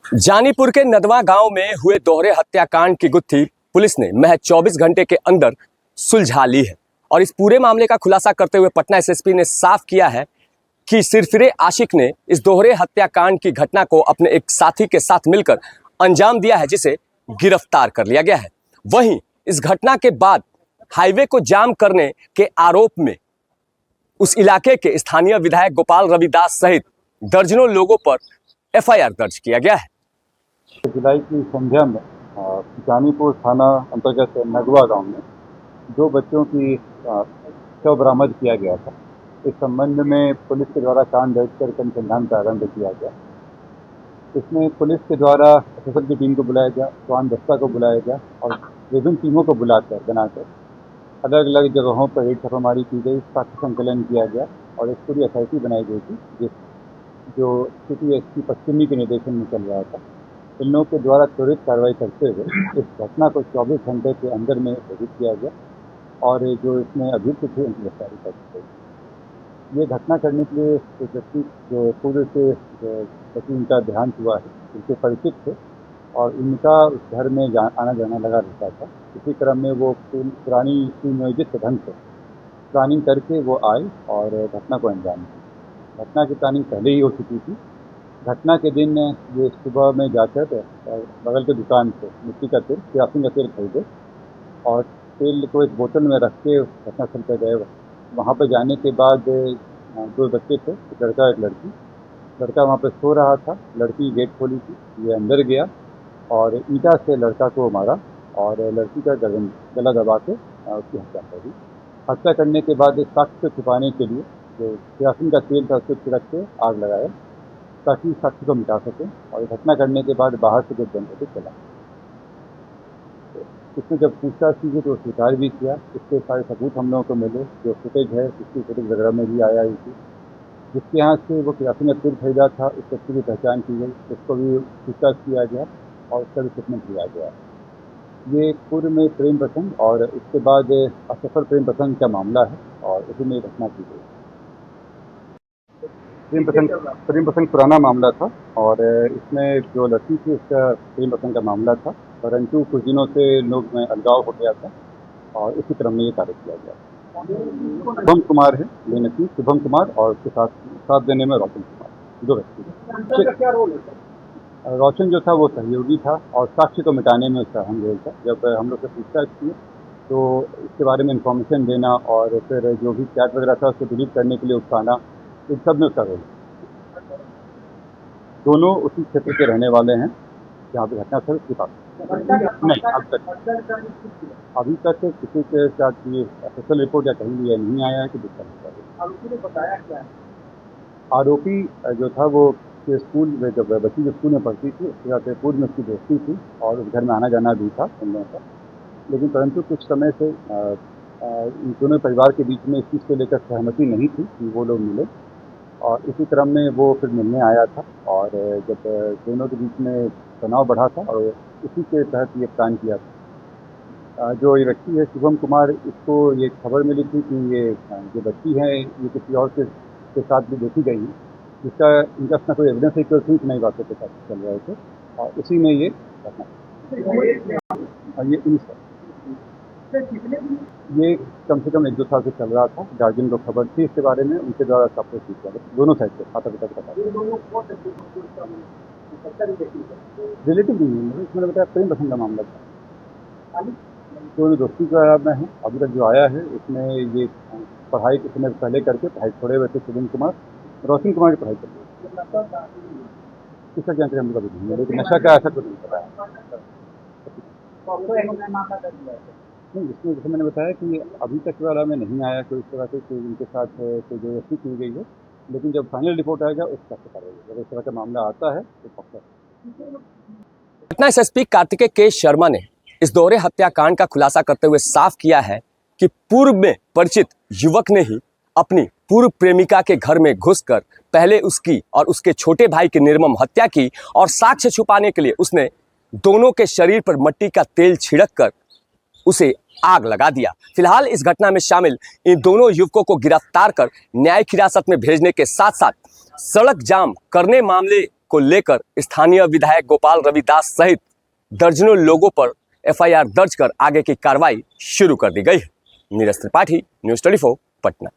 जानीपुर के नदवा गांव में हुए दोहरे हत्याकांड की गुत्थी पुलिस ने महज 24 घंटे के अंदर सुलझा ली है। और इस पूरे मामले का खुलासा करते हुए पटना एसएसपी ने साफ किया है कि सिरफिरे आशिक ने इस दोहरे हत्याकांड की घटना को अपने एक साथी के साथ मिलकर अंजाम दिया है, जिसे गिरफ्तार कर लिया गया है। वहीं इस घटना के बाद हाईवे को जाम करने के आरोप में उस इलाके के स्थानीय विधायक गोपाल रविदास सहित दर्जनों लोगों पर एफआईआर दर्ज किया गया है। जुलाई की संध्या में जानीपुर थाना अंतर्गत नगवा गांव में 2 बच्चों की शव बरामद किया गया था। इस संबंध में पुलिस के द्वारा कांड दर्ज कर अनुसंधान प्रारंभ किया गया। इसमें पुलिस के द्वारा एसएसएल की टीम को बुलाया गया, स्वान दस्ता को बुलाया गया और विभिन्न टीमों को बनाकर अलग अलग जगहों पर रेड छापामारी की गई, साक्ष्य संकलन किया गया और एक पूरी एसआईटी बनाई गई थी जो सिटी एसपी पश्चिमी के निर्देशन में चल रहा था। इन लोगों के द्वारा त्वरित कार्रवाई करते हुए इस घटना को 24 घंटे के अंदर में घोषित किया गया और जो इसमें अभियुक्त थे उनकी गिरफ्तारी कर दी गई। ये घटना करने के लिए एक व्यक्ति जो पूर्व से इनका देहांत हुआ है, उनसे परिचित थे और इनका उस घर में आना जाना लगा रहता था। इसी क्रम में वो पुरानी सुनियोजित ढंग से प्लानिंग करके वो आए और घटना को अंजाम दिया। घटना की प्लानिंग पहले ही हो चुकी थी। घटना के दिन ये सुबह में जाकर बगल के दुकान से मिट्टी का तेल, केरोसिन का तेल खरीदे और तेल को एक बोतल में रख के घटनास्थल पर गए। वहाँ पर जाने के बाद 2 बच्चे थे, एक लड़का एक लड़की। लड़का वहाँ पर सो रहा था, लड़की गेट खोली थी, ये अंदर गया और ईंटा से लड़का को मारा और लड़की का गला दबा के उसकी हत्या कर दी। हत्या करने के बाद साक्ष्य को छुपाने के लिए जो केरोसिन का तेल था उसको छिड़क के आग लगाया ताकि साक्ष्य को मिटा सके और घटना करने के बाद बाहर से जब बंद होकर चला। इसमें जब पूछताछ की गई तो स्वीकार भी किया। इसके सारे सबूत हम लोगों को मिले, जो फुटेज है उसकी फुटेज वगैरह में भी आया ही थी। जिसके यहाँ से वो केरोसिन का तेल खरीदा था उस व्यक्ति की पहचान की गई, उसको भी पूछताछ किया गया और उसका भी स्टेटमेंट लिया गया। ये पूर्व में प्रेम प्रसंग और इसके बाद असफल प्रेम प्रसंग का मामला है और उसी में घटना की गई। प्रेम प्रसंग पुराना मामला था और इसमें जो लड़की थी उसका प्रेम प्रसंग का मामला था, परंतु कुछ दिनों से लोग में अलगाव हो गया था और इसी क्रम में ये कार्य किया गया। शुभम कुमार है लेनती, शुभम कुमार और उसके साथ देने में रोशन कुमार, 2 व्यक्ति। क्या रोल है? रोशन जो था वो सहयोगी था और साक्ष्य को मिटाने में उसका अहम रोल था। जब हम लोग से पूछताछ की तो इसके बारे में इंफॉर्मेशन देना और फिर जो भी चैट वगैरह था उसको डिलीट करने के लिए उकसाना, इन सब में उसका रोल है। दोनों उसी क्षेत्र के रहने वाले हैं जहाँ पे घटना स्थल के पास। नहीं, अभी तक किसी के साथ ये एफएसएल रिपोर्ट या कहीं भी नहीं आया है कि दिक्कत। आरोपी जो था वो स्कूल में, जब बच्ची जो स्कूल में पढ़ती थी उसके साथ पूर्व में उसकी दोस्ती थी और उस घर में आना जाना भी था उन लोगों का। लेकिन परंतु कुछ समय से इन दोनों परिवार के बीच में इस चीज़ को लेकर सहमति नहीं थी कि वो लोग मिले और इसी क्रम में वो फिर मिलने आया था और जब दोनों के बीच में तनाव बढ़ा था और इसी के तहत ये प्लान किया था। जो ये व्यक्ति है शुभम कुमार, इसको ये खबर मिली थी कि ये जो बच्ची है ये किसी और के साथ भी देखी गई है, जिसका इनका अपना कोई एविडेंस है कि सिर्फ नई बातों के साथ चल रहे थे और उसी में ये घटना ये 19 ये कम से कम 1-2 साल से चल रहा था। गार्जियन को खबर थी इसके बारे में, उनके द्वारा सब कुछ किया गया, दोनों साइड से माता पिता को बताया। रिलेटिव नहीं है, इसमें बताया प्रेम प्रसंग का मामला था। दोनों दोस्ती के में है। अभी तक जो आया है उसमें ये पढ़ाई कुछ समय पहले करके पढ़ाई छोड़े हुए थे शुभम कुमार, रोशन कुमार की पढ़ाई कर इसका जानकारी हम लोग अभी नहीं है, लेकिन नशा का ऐसा कुछ नहीं पता है। नहीं, इसमें जैसे मैंने बताया कि अभी तक वाला में नहीं आया कोई इस तरह से कोई इनके साथ कोई जबरदस्ती की गई है, लेकिन जब फाइनल रिपोर्ट आएगा उस तक पता रहेगा। अगर इस तरह का मामला आता है तो पक्का। पटना एसएसपी कार्तिकेय के शर्मा ने इस दोहरे हत्याकांड का खुलासा करते हुए साफ किया है कि पूर्व में परिचित युवक ने ही अपनी पूर्व प्रेमिका के घर में घुसकर पहले उसकी और उसके छोटे भाई की निर्मम हत्या की और साक्ष्य छुपाने के लिए उसने दोनों के शरीर पर मिट्टी का तेल छिड़क कर उसे आग लगा दिया। फिलहाल इस घटना में शामिल इन दोनों युवकों को गिरफ्तार कर न्यायिक हिरासत में भेजने के साथ साथ सड़क जाम करने मामले को लेकर स्थानीय विधायक गोपाल रविदास सहित दर्जनों लोगों पर एफआईआर दर्ज कर आगे की कार्रवाई शुरू कर दी गई है। नीरज त्रिपाठी, न्यूज़ 24, पटना।